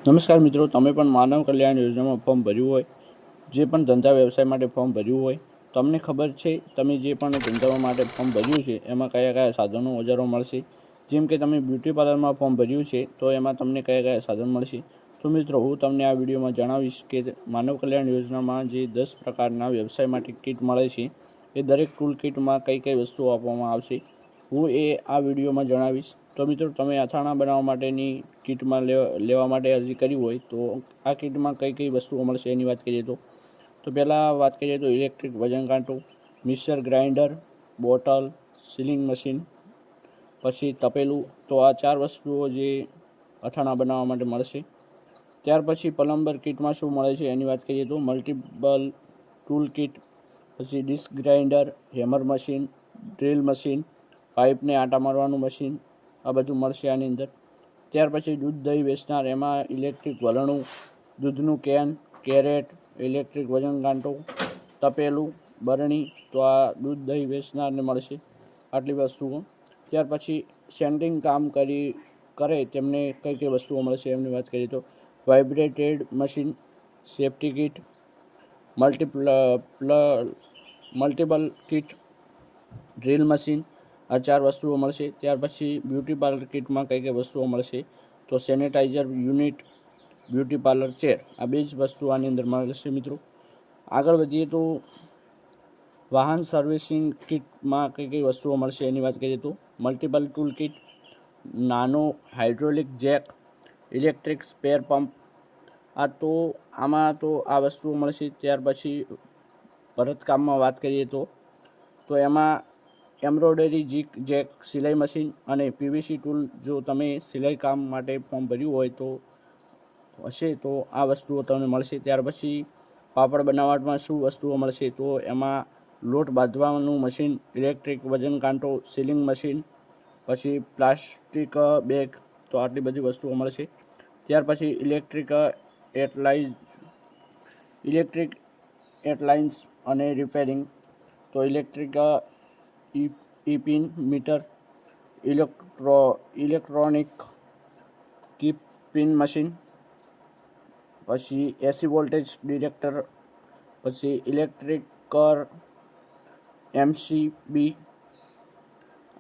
નમસ્કાર મિત્રો, તમે પણ માનવ કલ્યાણ યોજનામાં ફોર્મ ભર્યું હોય, જે પણ ધંધા વ્યવસાય માટે ફોર્મ ભર્યું હોય, તમને ખબર છે તમે જે પણ ધંધા માટે ફોર્મ ભર્યું છે એમાં કયા કયા સાધનો ઓજારો મળશે। જેમ કે તમે બ્યુટી પાર્લરમાં ફોર્મ ભર્યું છે તો એમાં તમને કયા કયા સાધન મળશે। તો મિત્રો હું તમને આ વિડીયોમાં જણાવીશ કે માનવ કલ્યાણ યોજનામાં જે 10 પ્રકારના વ્યવસાય માટે કિટ મળે છે એ દરેક ટૂલ કિટમાં કઈ કઈ વસ્તુઓ આપવામાં આવશે હું એ આ વિડીયોમાં જણાવીશ। તો મિત્રો તમે અથાણા બનાવવા માટેની કિટમાં લેવા માટે અરજી કરી હોય તો આ કિટમાં કઈ કઈ વસ્તુઓ મળશે એની વાત કરીએ તો પહેલાં વાત કરીએ તો ઇલેક્ટ્રિક વજન કાંટો, mixer grinder, bottle, sealing machine, પછી તપેલું। તો આ 4 વસ્તુઓ જે અથાણા બનાવવા માટે મળશે। ત્યાર પછી પ્લમ્બર કિટમાં શું મળે છે એની વાત કરીએ તો મલ્ટિપલ ટૂલ કિટ, પછી disc grinder, hammer machine, drill machine, પાઇપને આટા મારવાનું મશીન, આ બધું મળશે આની અંદર। ત્યાર પછી દૂધ દહીં વેચનાર, એમાં ઇલેક્ટ્રિક વલણું, દૂધનું કેન, કેરેટ, ઇલેક્ટ્રિક વજન કાંટો, તપેલું, બરણી। તો આ દૂધ દહીં વેચનારને મળશે આટલી વસ્તુઓ। ત્યાર પછી સેન્ટિંગ કામ કરે તેમને કઈ કઈ વસ્તુઓ મળશે એમની વાત કરીએ તો vibrated machine, safety kit, multiple kit, drill machine, આ 4 વસ્તુઓ મળશે। ત્યાર પછી બ્યુટી પાર્લર કિટમાં કઈ કઈ વસ્તુઓ મળશે તો sanitiser unit, beauty parlour chair, આ 2 જ વસ્તુ આની અંદર મળશે મિત્રો। આગળ વધીએ તો વાહન સર્વિસિંગ કિટમાં કઈ કઈ વસ્તુઓ મળશે એની વાત કરીએ તો મલ્ટિપલ ટૂલ કિટ, નાનો hydraulic jack, electric spare pump, આમાં તો આ વસ્તુઓ મળશે। ત્યાર પછી ભરતકામમાં વાત કરીએ તો એમાં એમ્બ્રોઇડરી જેક, સિલાઈ મશીન અને પીવીસી ટૂલ। જો તમે સિલાઈ કામ માટે ફોર્મ ભર્યું હોય તો હશે તો આ વસ્તુઓ તમને મળશે। ત્યાર પછી પાપડ બનાવવામાં શું વસ્તુઓ મળશે તો એમાં લોટ બાંધવાનું મશીન, ઇલેક્ટ્રિક વજન કાંટો, સીલિંગ મશીન, પછી પ્લાસ્ટિક બેગ, તો આટલી બધી વસ્તુઓ મળશે। ત્યાર પછી ઇલેક્ટ્રિક એટલાઇન્સ અને રિપેરિંગ, તો ઇલેક્ટ્રિક પિન મીટર, ઇલેક્ટ્રોનિક કી પિન મશીન, પછી એસી વોલ્ટેજ ડિટેક્ટર, પછી ઇલેક્ટ્રિક એમસીબી,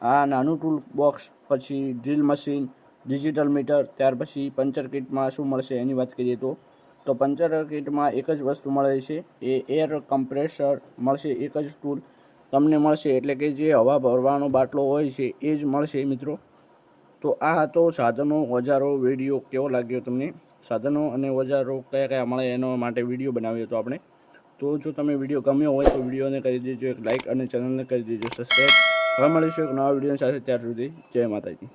આ નાનું ટૂલ બોક્સ, પછી ડ્રિલ મશીન, ડિજિટલ મીટર। ત્યાર પછી પંચર કિટમાં શું મળશે એની વાત કરીએ તો પંચર કિટમાં એક જ વસ્તુ મળે છે, એ એર કમ્પ્રેસર મળશે, એક જ ટૂલ તમને મળશે, એટલે કે જે હવા ભરવાનો બાટલો હોય છે એ જ મળશે મિત્રો। તો આ હતો સાધનો ઓજારો વિડીયો। કેવો લાગ્યો તમને? સાધનો અને ઓજારો કયા કયા મળે એનો માટે વિડીયો બનાવ્યો હતો આપણે। તો જો તમે વિડીયો ગમ્યો હોય તો વિડીયોને કરી દેજો એક લાઇક અને ચેનલને કરી દેજો સબસ્ક્રાઈબ। હવે મળીશું એક નવા વિડીયો સાથે, ત્યાર સુધી જય માતાજી।